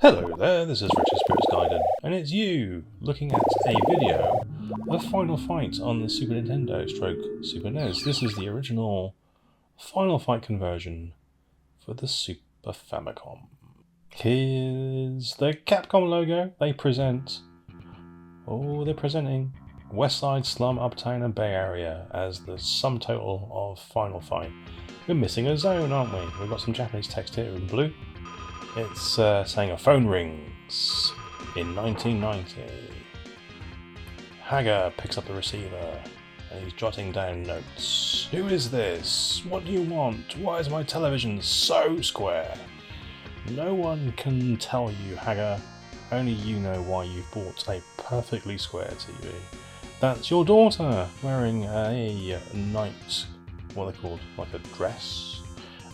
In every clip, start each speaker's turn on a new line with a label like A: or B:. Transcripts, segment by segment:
A: Hello there, this is Richard Spirits Guided, and it's you looking at a video of Final Fight on the Super Nintendo / Super NES. This is the original Final Fight conversion for the Super Famicom. Here's the Capcom logo. They're presenting West Side, Slum, Uptown and Bay Area as the sum total of Final Fight. We're missing a zone, aren't we? We've got some Japanese text here in blue. It's saying a phone rings in 1990. Hager picks up the receiver and he's jotting down notes. Who is this? What do you want? Why is my television so square? No one can tell you, Hager. Only you know why you've bought a perfectly square TV. That's your daughter wearing a night, what are they called, like a dress?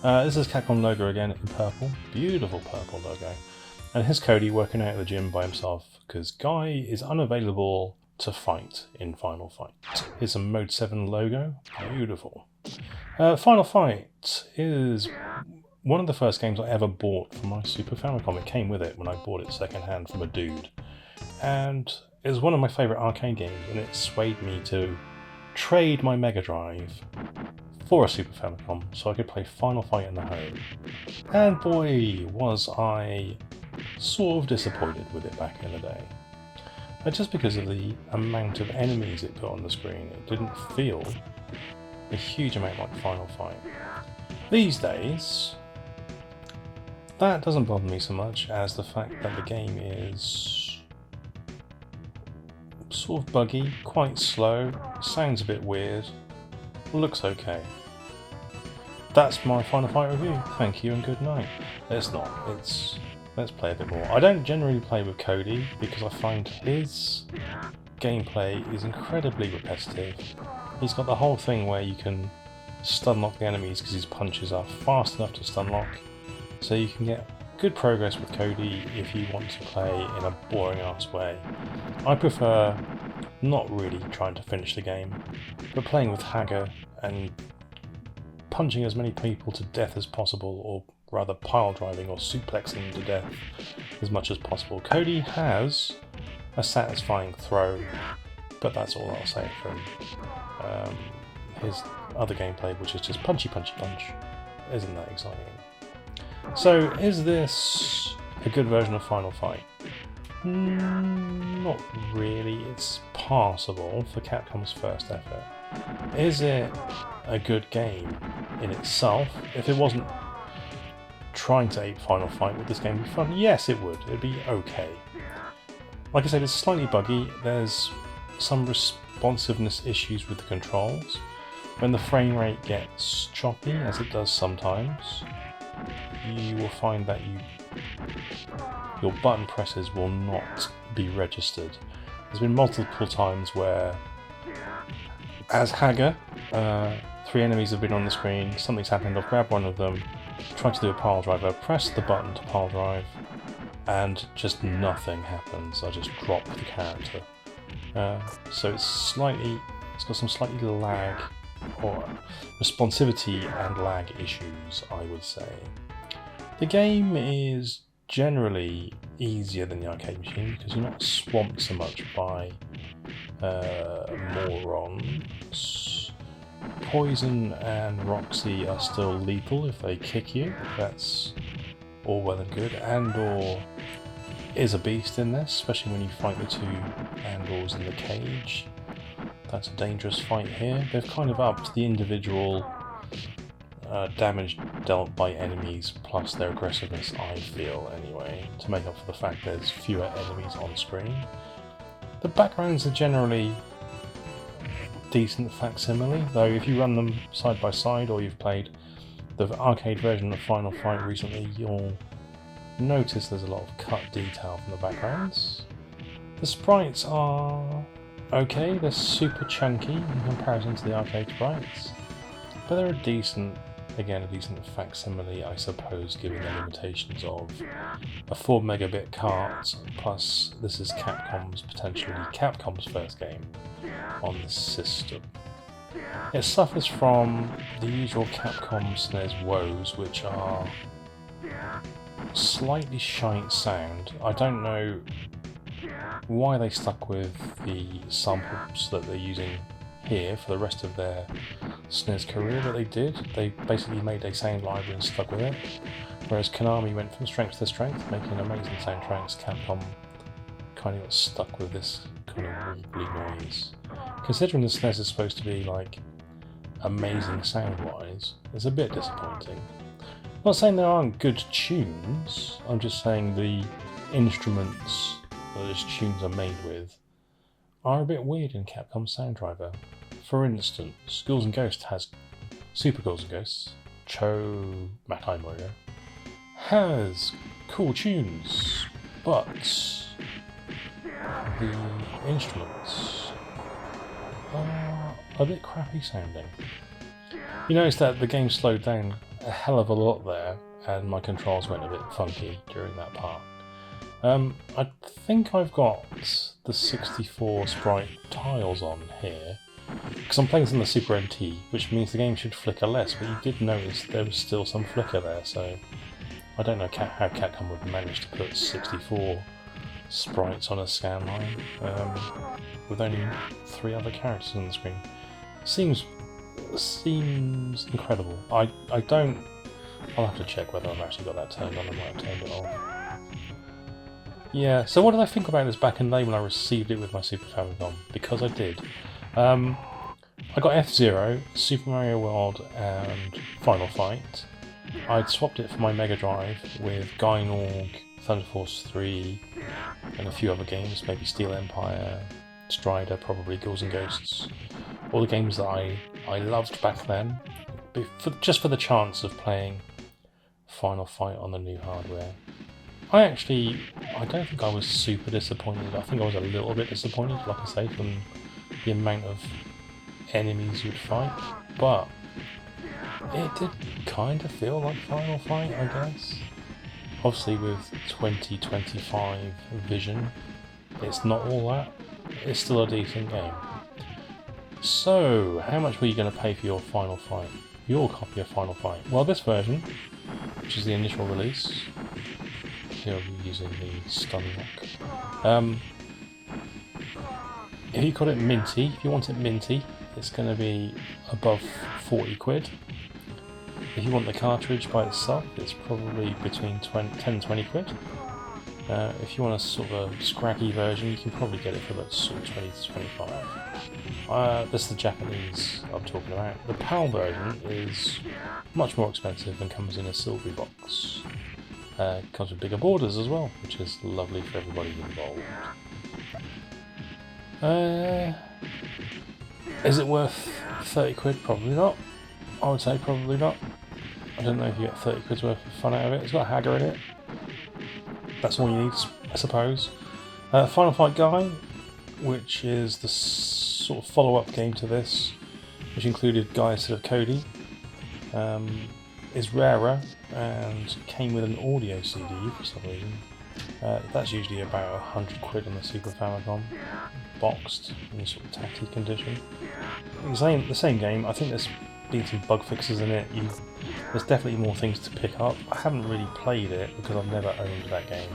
A: This is Capcom logo again in purple. Beautiful purple logo. And here's Cody working out at the gym by himself because Guy is unavailable to fight in Final Fight. Here's a Mode 7 logo. Beautiful. Final Fight is one of the first games I ever bought for my Super Famicom. It came with it when I bought it secondhand from a dude. And it was one of my favourite arcade games, and it swayed me to trade my Mega Drive for a Super Famicom so I could play Final Fight in the home. And boy, was I sort of disappointed with it back in the day. Just because of the amount of enemies it put on the screen, it didn't feel a huge amount like Final Fight. These days, that doesn't bother me so much as the fact that the game is sort of buggy, quite slow, sounds a bit weird, looks okay. That's my Final Fight review. Thank you and good night. It's not. Let's play a bit more. I don't generally play with Cody because I find his gameplay is incredibly repetitive. He's got the whole thing where you can stun lock the enemies because his punches are fast enough to stun lock. So you can get good progress with Cody if you want to play in a boring ass way. I prefer not really trying to finish the game, but playing with Hager and punching as many people to death as possible, or rather pile driving or suplexing them to death as much as possible. Cody has a satisfying throw, but that's all I'll say for him. His other gameplay, which is just punchy punch, isn't that exciting. So, is this a good version of Final Fight? Not really. It's passable for Capcom's first effort. Is it a good game in itself? If it wasn't trying to ape Final Fight, would this game be fun? Yes, it would. It'd be okay. Like I said, it's slightly buggy. There's some responsiveness issues with the controls. When the frame rate gets choppy, as it does sometimes, you will find that your button presses will not be registered. There's been multiple times where, as Hager, 3 enemies have been on the screen, something's happened, I've grabbed one of them, tried to do a pile driver, press the button to pile drive, and just nothing happens. I just drop the character. So it's got some slightly lag, or responsivity and lag issues, I would say. The game is generally easier than the arcade machine because you're not swamped so much by morons. Poison and Roxy are still lethal if they kick you. That's all well and good. Andor is a beast in this, especially when you fight the 2 Andors in the cage. That's a dangerous fight here. They've kind of upped the individual damage dealt by enemies plus their aggressiveness, I feel anyway, to make up for the fact there's fewer enemies on screen. The backgrounds are generally decent facsimile, though if you run them side by side or you've played the arcade version of Final Fight recently, you'll notice there's a lot of cut detail from the backgrounds. The sprites are okay, they're super chunky in comparison to the arcade sprites, but they're a decent facsimile, I suppose, given the limitations of a 4 megabit cart, plus this is potentially Capcom's first game on this system. It suffers from the usual Capcom SNES woes, which are slightly shite sound. I don't know why they stuck with the samples that they're using here for the rest of their SNES career, but they did. They basically made a sound library and stuck with it. Whereas Konami went from strength to strength, making amazing soundtracks. Capcom kind of got stuck with this kind of warbly noise. Considering the SNES is supposed to be like amazing sound-wise, it's a bit disappointing. I'm not saying there aren't good tunes, I'm just saying the instruments that those tunes are made with are a bit weird in Capcom's sound driver. For instance, Ghouls and Ghosts has Super Ghouls and Ghosts, Cho Matai Moyo, has cool tunes, but the instruments are a bit crappy sounding. You notice that the game slowed down a hell of a lot there, and my controls went a bit funky during that part. I think I've got the 64 sprite tiles on here, because I'm playing this on the Super NT, which means the game should flicker less, but you did notice there was still some flicker there, so I don't know how Capcom would manage to put 64 sprites on a scan line, with only 3 other characters on the screen. Seems incredible. I'll have to check whether I've actually got that turned on. I might have turned it off. Yeah, so what did I think about this back in the day when I received it with my Super Famicom? Because I did. I got F-Zero, Super Mario World and Final Fight. I'd swapped it for my Mega Drive with Gynorg, Thunder Force 3 and a few other games, maybe Steel Empire, Strider, probably Ghouls and Ghosts. All the games that I loved back then, just for the chance of playing Final Fight on the new hardware. I don't think I was super disappointed. I think I was a little bit disappointed, like I say, from the amount of enemies you'd fight, but it did kind of feel like Final Fight, I guess. Obviously with 2025 vision, it's not all that. It's still a decent game. So, how much were you going to pay for your Final Fight? Your copy of Final Fight? Well, this version, which is the initial release, here I'll be using the stun lock. If you got it minty, if you want it minty, it's going to be above 40 quid. If you want the cartridge by itself, it's probably between 10 and 20 quid. If you want a sort of a scraggy version, you can probably get it for about sort of 20 to 25. This is the Japanese I'm talking about. The PAL version is much more expensive and comes in a silvery box. Comes with bigger borders as well, which is lovely for everybody involved. Is it worth 30 quid? Probably not. I would say probably not. I don't know if you get 30 quid's worth of fun out of it. It's got a Hagger in it. That's all you need, I suppose. Final Fight Guy, which is the sort of follow-up game to this, which included Guy instead of Cody, is rarer and came with an audio CD for some reason. That's usually about 100 quid on the Super Famicom, boxed in sort of tatty condition. The same game. I think there's been some bug fixes in it. There's definitely more things to pick up. I haven't really played it because I've never owned that game.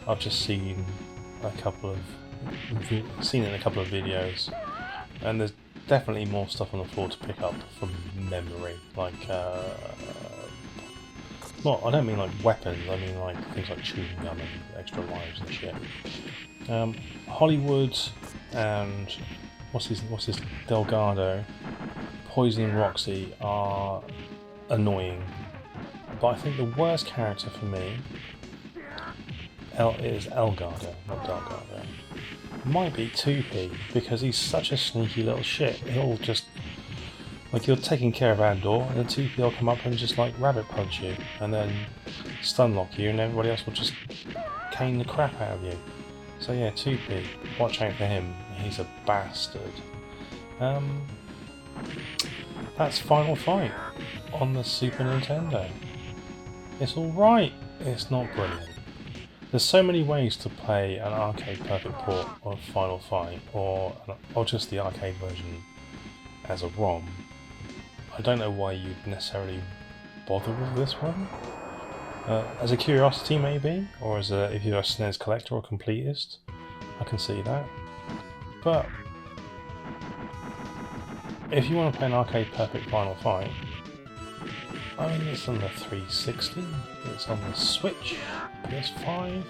A: I've just seen it in a couple of videos, and there's definitely more stuff on the floor to pick up from memory. Like, I don't mean like weapons. I mean like things like chewing gum and extra lives and shit. Hollywood and what's his Delgado, Poison and Roxy are annoying, but I think the worst character for me is Elgato, not Delgado. Might be 2P, because he's such a sneaky little shit. He'll just, like, you're taking care of Andor, and then 2P will come up and just like rabbit punch you, and then stun lock you, and everybody else will just cane the crap out of you. So yeah, 2P, watch out for him. He's a bastard. That's Final Fight on the Super Nintendo. It's alright, it's not brilliant. There's so many ways to play an arcade perfect port of Final Fight, or just the arcade version as a ROM. I don't know why you'd necessarily bother with this one. As a curiosity maybe, or as a, if you're a SNES collector or completist, I can see that. But if you want to play an arcade perfect Final Fight, I mean, it's on the 360, it's on the Switch, PS5,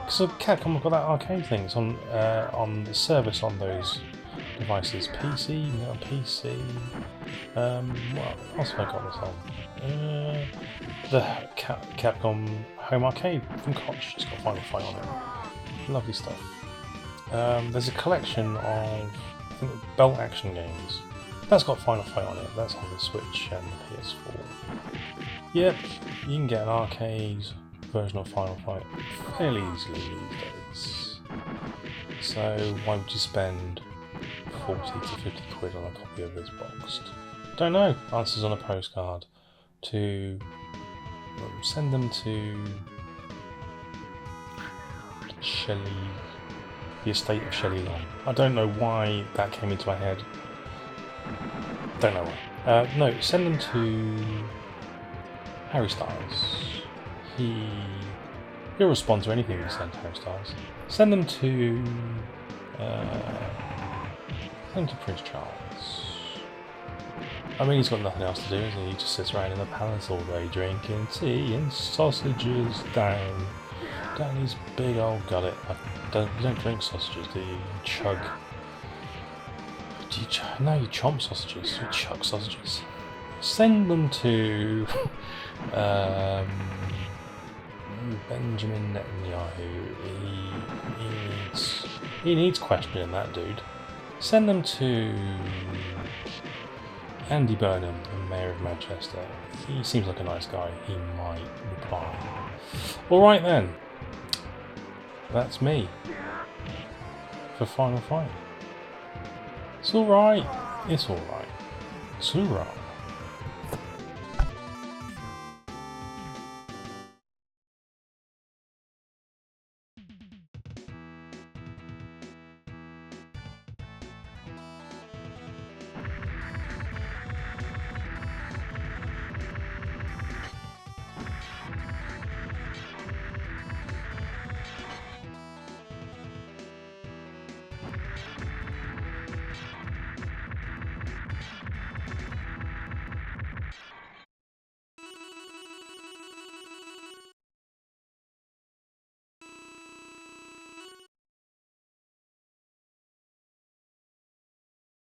A: because Capcom have got that arcade thing. It's on the service on those devices. PC, you got a PC. What else have I got this on? The Capcom Home Arcade from Koch, it's got Final Fight on it. Lovely stuff. There's a collection of, I think, belt action games. That's got Final Fight on it. That's on the Switch and the PS4. Yep, you can get an arcade version of Final Fight fairly easily these days. So why would you spend 40 to 50 quid on a copy of this boxed? Don't know. Answers on a postcard. To send them to Shelley, the estate of Shelley Long. I don't know why that came into my head. Don't know why. No, send them to Harry Styles. He'll respond to anything you send to Harry Styles. Send them to Prince Charles. I mean, he's got nothing else to do, is he? He just sits around in the palace all day drinking tea and sausages down his big old gullet. You don't drink sausages, do you? You chug. No, you chomp sausages. You chug sausages. Send them to Benjamin Netanyahu. He needs questioning, that dude. Send them to Andy Burnham, the Mayor of Manchester. He seems like a nice guy. He might reply. Alright then. That's me. For Final Fight. It's alright. It's alright. It's alright.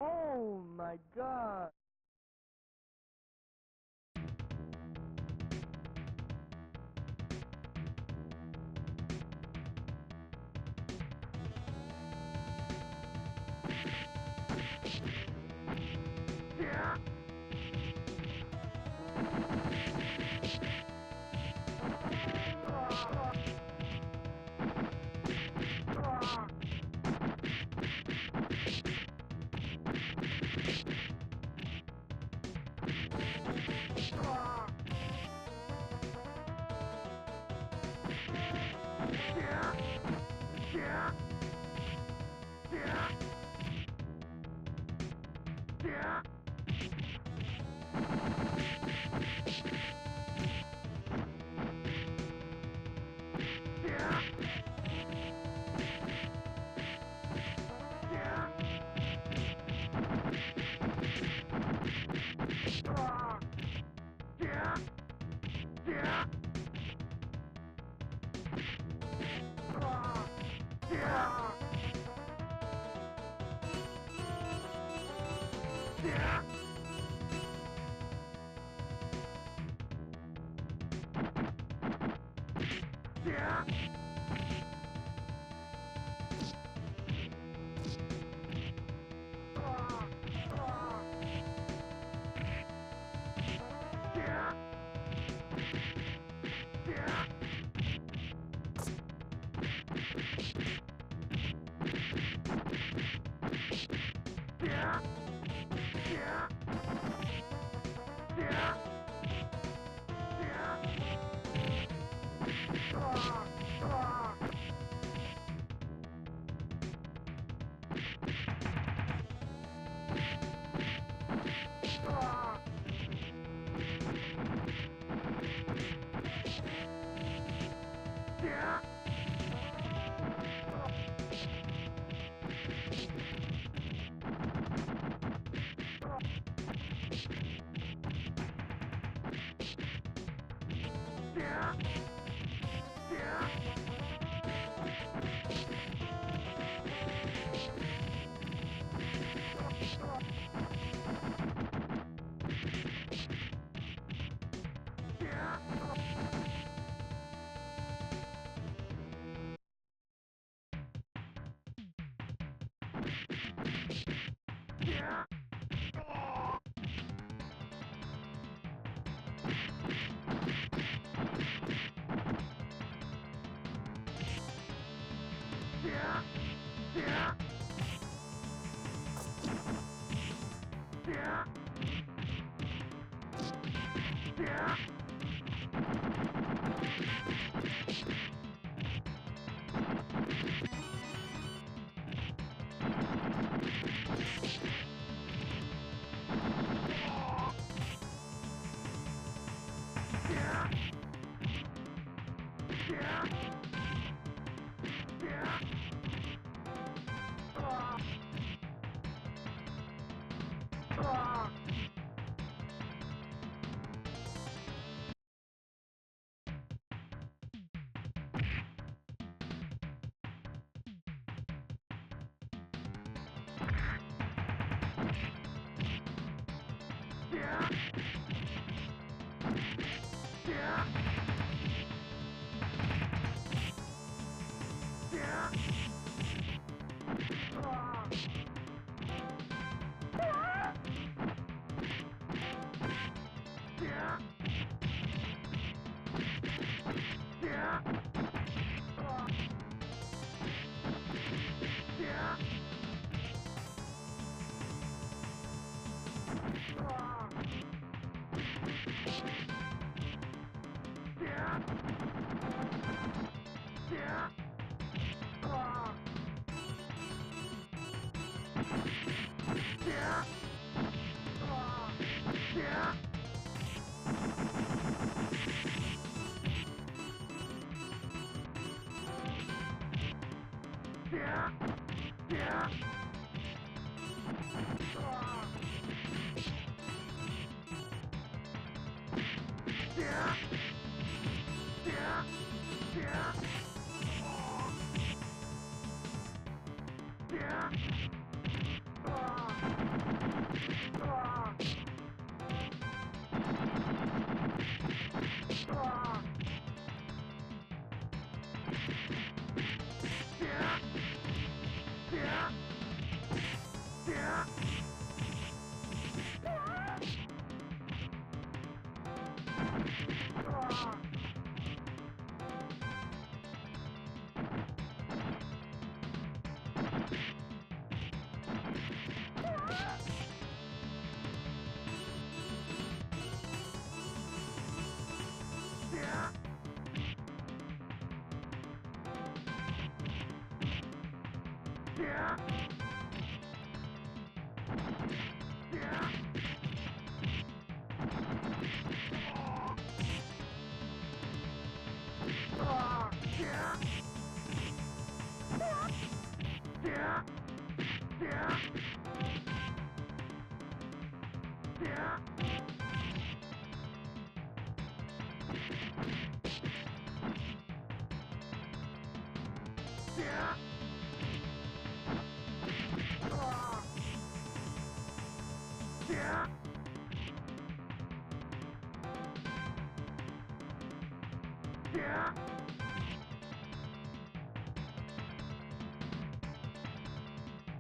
B: Oh my god!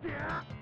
B: Yeah.